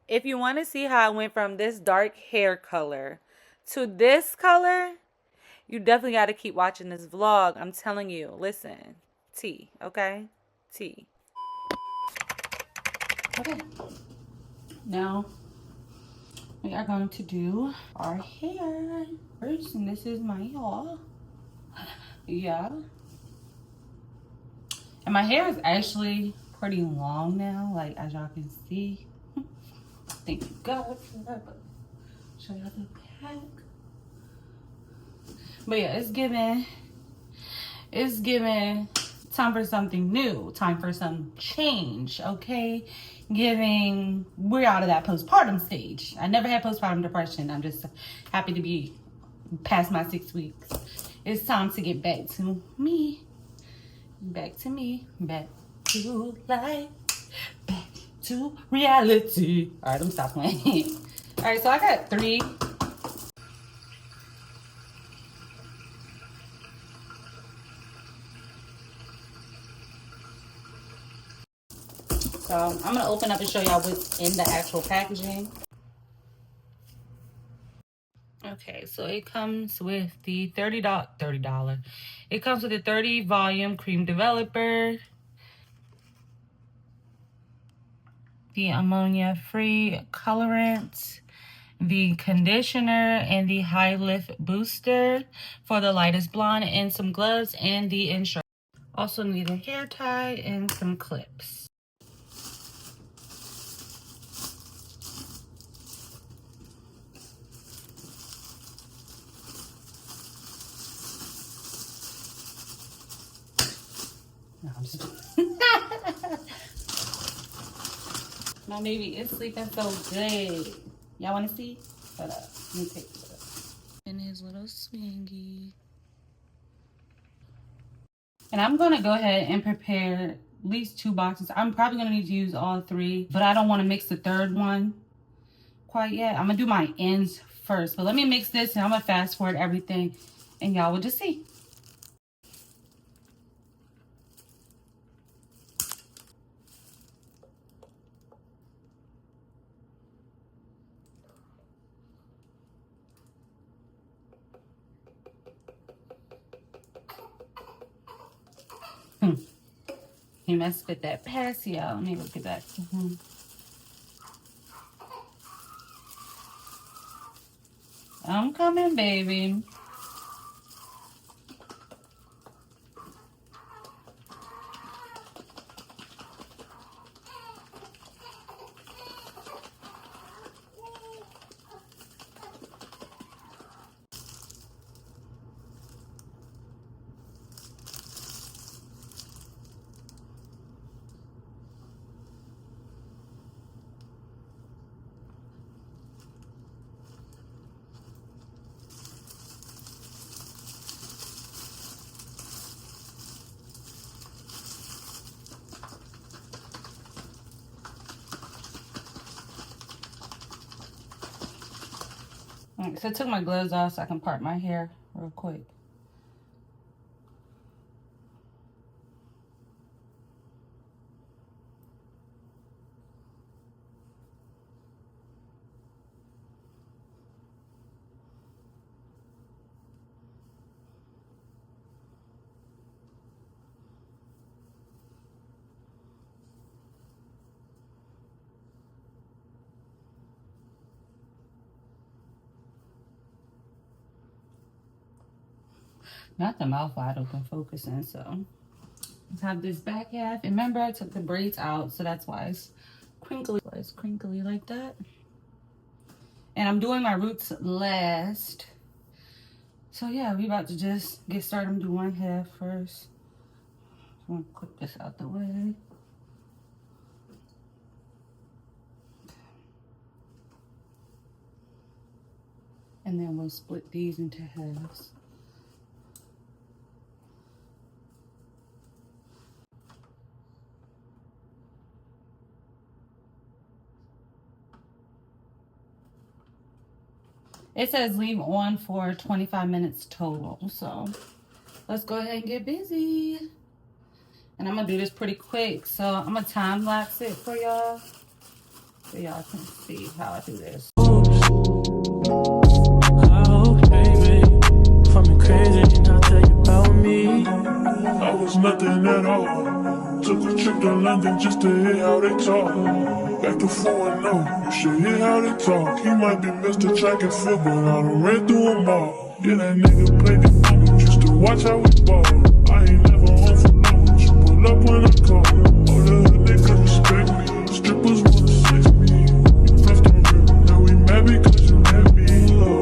If you want to see how I went from this dark hair color to this color, you definitely got to keep watching this vlog. I'm telling you. Listen. Tea, okay? Tea. Okay. Now, we are going to do our hair first. And this is my haul. Yeah. And my hair is actually pretty long now. Like, as y'all can see. Thank you God for that. But show y'all the back. But yeah, it's giving time for something new, time for some change, okay? We're out of that postpartum stage. I never had postpartum depression. I'm just happy to be past my 6 weeks. It's time to get back to me. Back to me. Back to life. Back to reality. All right, let me stop playing. All right, so I got 3. So I'm gonna open up and show y'all what's in the actual packaging. Okay, so it comes with the $30. It comes with a 30 volume cream developer, the ammonia free colorant, the conditioner, and the high lift booster for the lightest blonde, and some gloves and the insurance. Also need a hair tie and some clips. No, I'm just my baby is sleeping so good. Y'all want to see? Hold up. Let me take this up. In his little swingy. And I'm going to go ahead and prepare at least 2 boxes. I'm probably going to need to use all 3, but I don't want to mix the 3rd one quite yet. I'm going to do my ends first. But let me mix this and I'm going to fast forward everything and y'all will just see. He messed with that passy out. Let me look at that. I'm coming, baby. All right, so I took my gloves off so I can part my hair real quick. Not the mouth wide open focusing, so let's have this back half. And remember, I took the braids out, so that's why it's crinkly. It's crinkly like that. And I'm doing my roots last. So yeah, we about to just get started. I'm doing one half first. I'm gonna clip this out the way. And then we'll split these into halves. It says leave on for 25 minutes total. So let's go ahead and get busy. And I'm gonna do this pretty quick. So I'm gonna time lapse it for y'all. so y'all can see how I do this. I was nothing at all. Took a trip to London just to hear how they talk. Back to 4-0, you should hear how they talk. He might be Mr. Track and Field, but I done ran through them all. Yeah, that nigga played the game just to watch how we ball. I ain't never home for long, but you pull up when I call. All the hood niggas respect me, strippers wanna sex me. You left on me, now we mad because you let me low.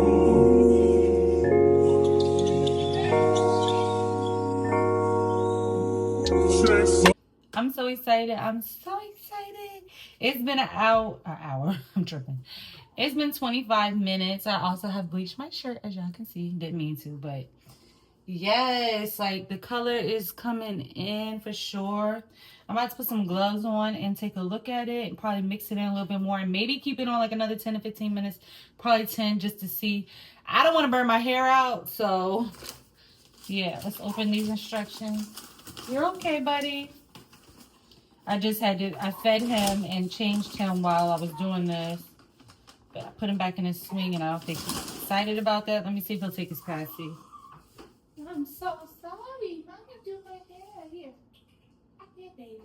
I'm so excited. I'm so excited. It's been an hour. I'm tripping. It's been 25 minutes. I also have bleached my shirt, as y'all can see. Didn't mean to, but yes, like the color is coming in for sure. I'm about to put some gloves on and take a look at it and probably mix it in a little bit more and maybe keep it on like another 10 to 15 minutes, probably 10, just to see. I don't want to burn my hair out, so yeah, let's open these instructions. You're okay, buddy. I just had to, I fed him and changed him while I was doing this. But I put him back in his swing and I don't think he's excited about that. Let me see if he'll take his passy. I'm so sorry. Mommy do my hair. Here. Here, baby.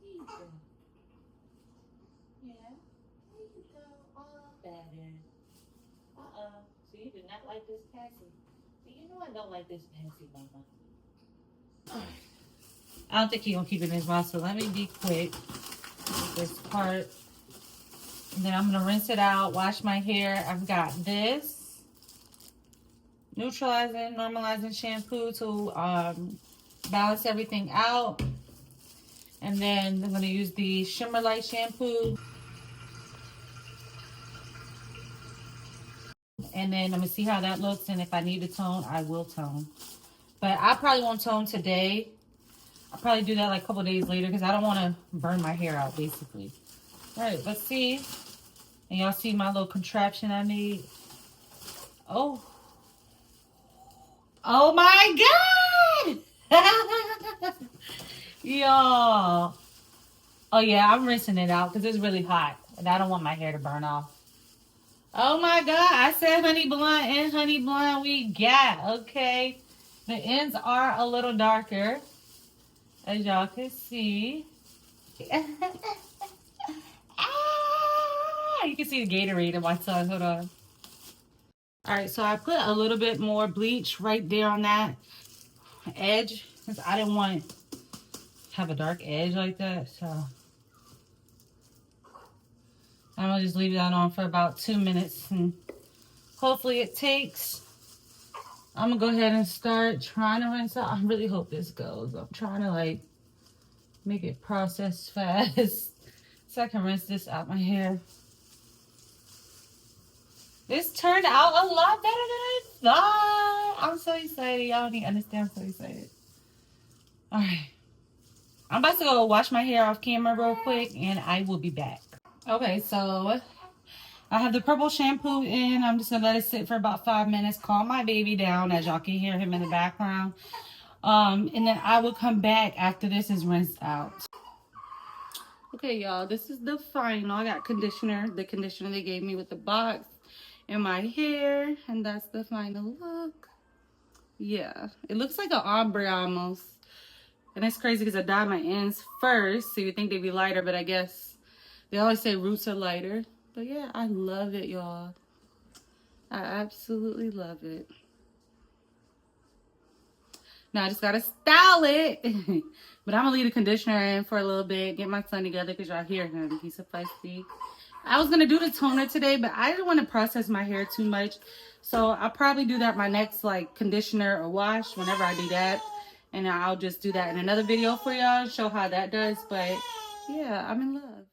Here you go. Yeah. Here you go. Oh, better. Uh-oh. So you do not like this passy. So you know I don't like this passy, Mama. Alright. I don't think he's gonna keep it in his mouth, so let me be quick with this part. And then I'm gonna rinse it out, wash my hair. I've got this neutralizing, normalizing shampoo to balance everything out. And then I'm gonna use the Shimmer Light shampoo. And then I'm gonna see how that looks, and if I need to tone, I will tone. But I probably won't tone today. I'll probably do that like a couple days later because I don't want to burn my hair out, basically. All right, let's see. And y'all see my little contraption I made? Oh. Oh my God! Y'all. Oh yeah, I'm rinsing it out because it's really hot. And I don't want my hair to burn off. Oh my God, I said honey blonde and honey blonde we got, okay? The ends are a little darker, as y'all can see. You can see the Gatorade in my tongue. Hold on. All right, so I put a little bit more bleach right there on that edge because I didn't want to have a dark edge like that. So I'm gonna just leave that on for about 2 minutes and hopefully it takes. I'm gonna go ahead and start trying to rinse out. I really hope this goes. I'm trying to like make it process fast so I can rinse this out my hair. This turned out a lot better than I thought. I'm so excited. Y'all don't even understand. I'm so excited. All right. I'm about to go wash my hair off camera real quick and I will be back. Okay, so I have the purple shampoo in. I'm just going to let it sit for about 5 minutes. Calm my baby down as y'all can hear him in the background. And then I will come back after this is rinsed out. Okay, y'all. This is the final. I got conditioner. The conditioner they gave me with the box. In my hair, and that's the final look. Yeah, it looks like an ombre almost, and it's crazy because I dyed my ends first, so you think they'd be lighter, but I guess they always say roots are lighter. But yeah, I love it, y'all. I absolutely love it. Now I just gotta style it. But I'm gonna leave the conditioner in for a little bit, get my son together because y'all hear him. He's a feisty. I was gonna do the toner today, but I didn't want to process my hair too much. So I'll probably do that my next like conditioner or wash whenever I do that. And I'll just do that in another video for y'all, show how that does. But yeah, I'm in love.